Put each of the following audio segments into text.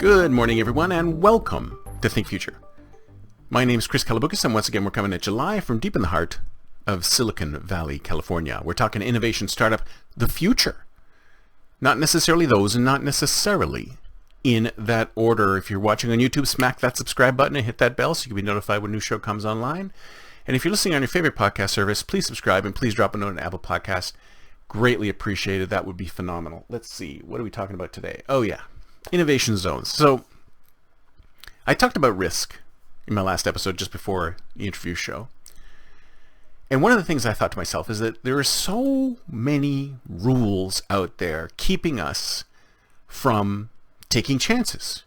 Good morning, everyone, and welcome to Think Future. My name is Chris Kalaboukis, and once again, we're coming at you live from deep in the heart of Silicon Valley, California. We're talking innovation startup, the future. Not necessarily those, and not necessarily in that order. If you're watching on YouTube, smack that subscribe button and hit that bell so you can be notified when a new show comes online. And if you're listening on your favorite podcast service, please subscribe and please drop a note on Apple Podcasts. Greatly appreciated. That would be phenomenal. Let's see. What are we talking about today? Oh, yeah. Innovation zones. So I talked about risk in my last episode just before the interview show. And one of the things I thought to myself is that there are so many rules out there keeping us from taking chances,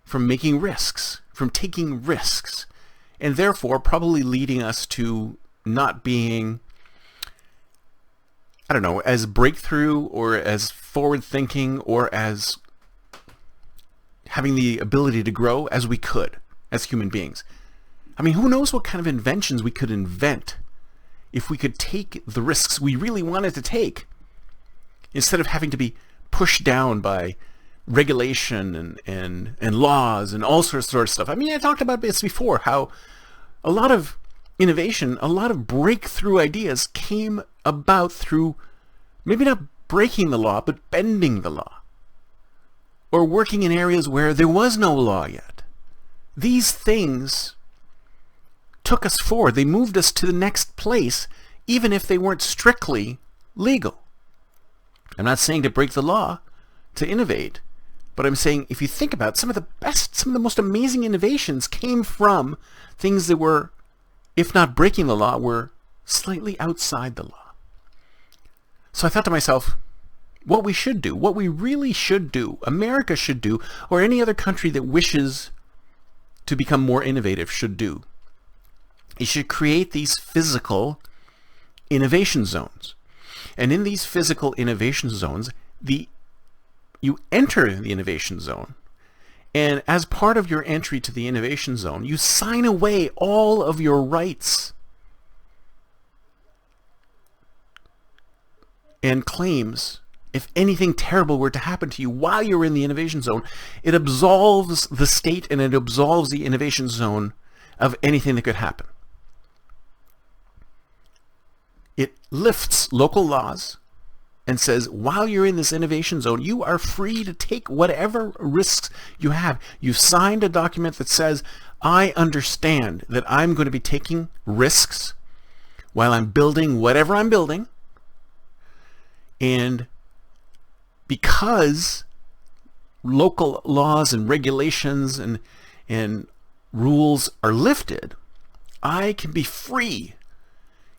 from making risks, from taking risks, and therefore probably leading us to not being, I don't know, as breakthrough or as forward-thinking or as having the ability to grow as we could as human beings. I mean, who knows what kind of inventions we could invent if we could take the risks we really wanted to take instead of having to be pushed down by regulation and laws and all sorts of stuff. I mean, I talked about this before, how a lot of innovation, a lot of breakthrough ideas came about through maybe not breaking the law, but bending the law, or working in areas where there was no law yet. These things took us forward. They moved us to the next place, even if they weren't strictly legal. I'm not saying to break the law to innovate, but I'm saying if you think about it, some of the most amazing innovations came from things that were, if not breaking the law, were slightly outside the law. So I thought to myself, what we should do, what we really should do, America should do, or any other country that wishes to become more innovative should do, is should create these physical innovation zones. And in these physical innovation zones, you enter the innovation zone, and as part of your entry to the innovation zone, you sign away all of your rights and claims. If anything terrible were to happen to you while you're in the innovation zone, it absolves the state and it absolves the innovation zone of anything that could happen. It lifts local laws and says, while you're in this innovation zone, you are free to take whatever risks you have. You've signed a document that says, I understand that I'm going to be taking risks while I'm building whatever I'm building, and because local laws and regulations and rules are lifted, I can be free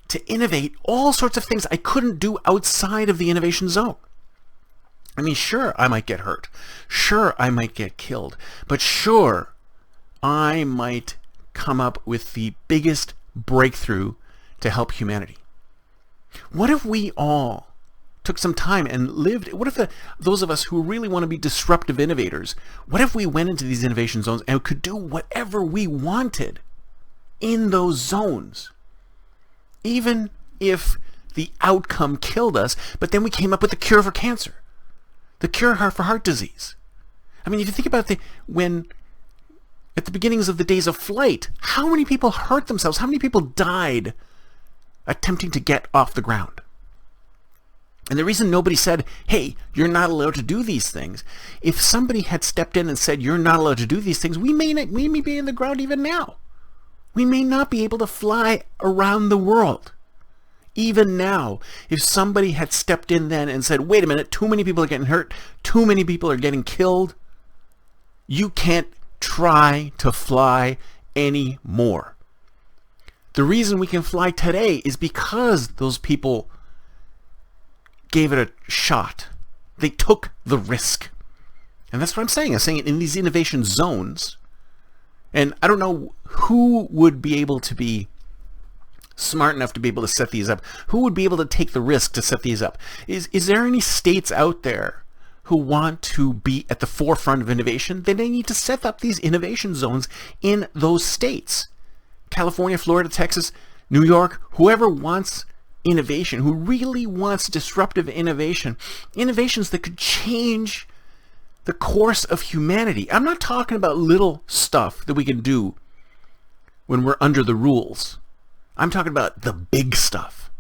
to innovate all sorts of things I couldn't do outside of the innovation zone. I mean, sure, I might get hurt. Sure, I might get killed. But sure, I might come up with the biggest breakthrough to help humanity. What if we all took some time and lived? What if those of us who really want to be disruptive innovators, what if we went into these innovation zones and could do whatever we wanted in those zones, even if the outcome killed us, but then we came up with the cure for cancer, the cure for heart disease? I mean, if you think about when at the beginnings of the days of flight, how many people hurt themselves? How many people died attempting to get off the ground? And the reason nobody said, hey, you're not allowed to do these things, if somebody had stepped in and said, you're not allowed to do these things, we may be in the ground even now. We may not be able to fly around the world. Even now, if somebody had stepped in then and said, wait a minute, too many people are getting hurt, too many people are getting killed, you can't try to fly anymore. The reason we can fly today is because those people gave it a shot. They took the risk. And that's what I'm saying. I'm saying in these innovation zones, and I don't know who would be able to be smart enough to be able to set these up. Who would be able to take the risk to set these up? Is there any states out there who want to be at the forefront of innovation? Then they need to set up these innovation zones in those states. California, Florida, Texas, New York, whoever wants innovation, who really wants disruptive innovation, innovations that could change the course of humanity. I'm not talking about little stuff that we can do when we're under the rules. I'm talking about the big stuff.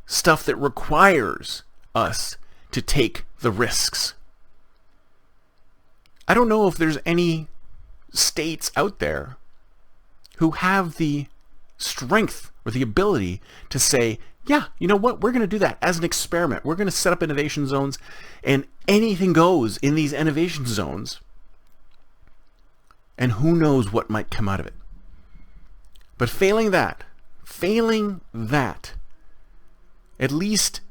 Stuff that requires us to take the risks. I don't know if there's any states out there who have the strength or the ability to say, yeah, you know what, we're going to do that as an experiment. We're going to set up innovation zones, and anything goes in these innovation zones, and who knows what might come out of it. But failing that, at least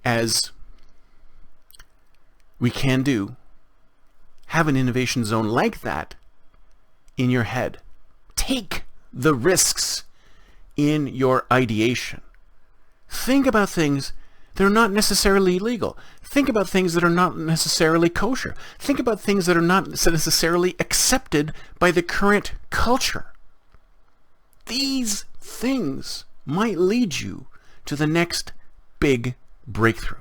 as we can do, have an innovation zone like that in your head. Take the risks in your ideation. Think about things that are not necessarily legal. Think about things that are not necessarily kosher. Think about things that are not necessarily accepted by the current culture. These things might lead you to the next big breakthrough.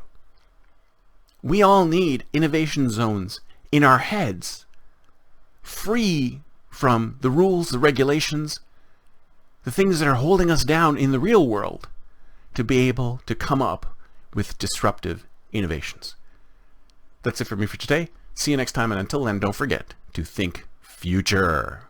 We all need innovation zones in our heads, free from the rules, the regulations, the things that are holding us down in the real world, to be able to come up with disruptive innovations. That's it for me for today. See you next time, and until then, don't forget to think future.